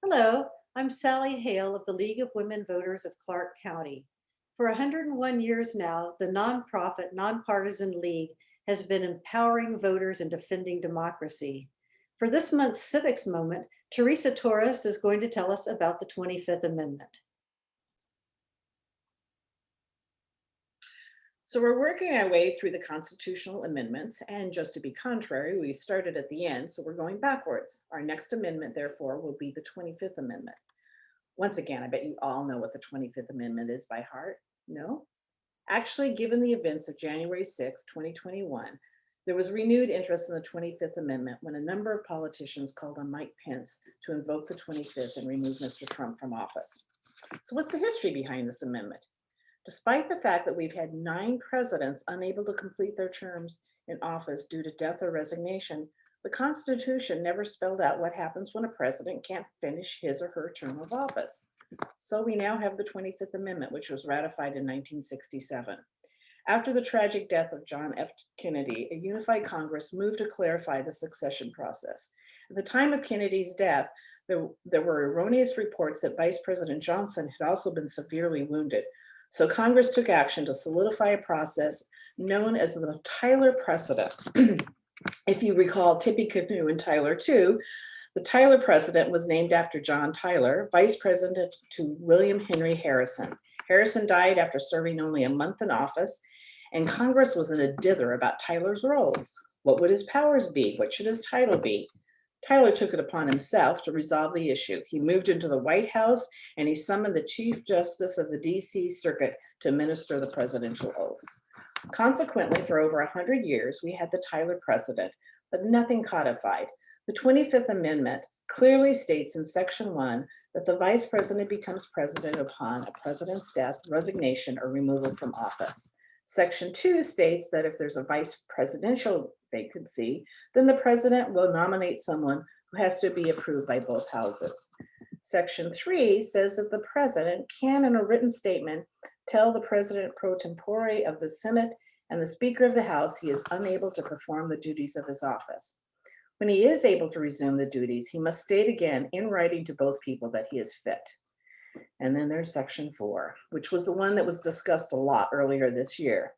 Hello, I'm Sally Hale of the League of Women Voters of Clark County. For 101 years now, the nonprofit, nonpartisan league has been empowering voters and defending democracy. For this month's Civics Moment, Teresa Torres is going to tell us about the 25th Amendment. So we're working our way through the constitutional amendments, and just to be contrary, we started at the end, so we're going backwards. Our next amendment, therefore, will be the 25th Amendment. Once again, I bet you all know what the 25th Amendment is by heart. No? Actually, given the events of January 6, 2021, there was renewed interest in the 25th Amendment when a number of politicians called on Mike Pence to invoke the 25th and remove Mr. Trump from office. So what's the history behind this amendment? Despite the fact that we've had 9 presidents unable to complete their terms in office due to death or resignation, the Constitution never spelled out what happens when a president can't finish his or her term of office. So we now have the 25th Amendment, which was ratified in 1967. After the tragic death of John F. Kennedy, a unified Congress moved to clarify the succession process. At the time of Kennedy's death, there were erroneous reports that Vice President Johnson had also been severely wounded. So Congress took action to solidify a process known as the Tyler precedent. If you recall Tippecanoe and Tyler too, the Tyler precedent was named after John Tyler, vice president to William Henry Harrison. Harrison died after serving only a month in office, and Congress was in a dither about Tyler's roles. What would his powers be? What should his title be? Tyler took it upon himself to resolve the issue. He moved into the White House and he summoned the Chief Justice of the DC Circuit to administer the presidential oath. Consequently, for over 100 years, we had the Tyler precedent, but nothing codified. The 25th Amendment clearly states in Section 1 that the Vice President becomes president upon a president's death, resignation, or removal from office. Section 2 states that if there's a vice presidential vacancy, then the president will nominate someone who has to be approved by both houses. Section 3 says that the president can, in a written statement, tell the president pro tempore of the Senate and the Speaker of the House he is unable to perform the duties of his office. When he is able to resume the duties, he must state again in writing to both people that he is fit. And then there's Section 4, which was the one that was discussed a lot earlier this year.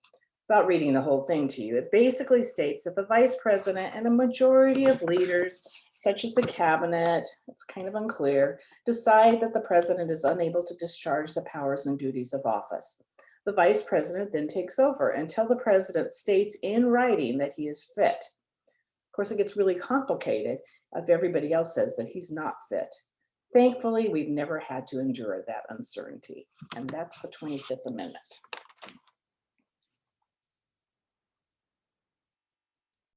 Without reading the whole thing to you, it basically states that the vice president and a majority of leaders, such as the cabinet, it's kind of unclear, decide that the president is unable to discharge the powers and duties of office. The vice president then takes over until the president states in writing that he is fit. Of course, it gets really complicated if everybody else says that he's not fit. Thankfully, we've never had to endure that uncertainty, and that's the 25th Amendment.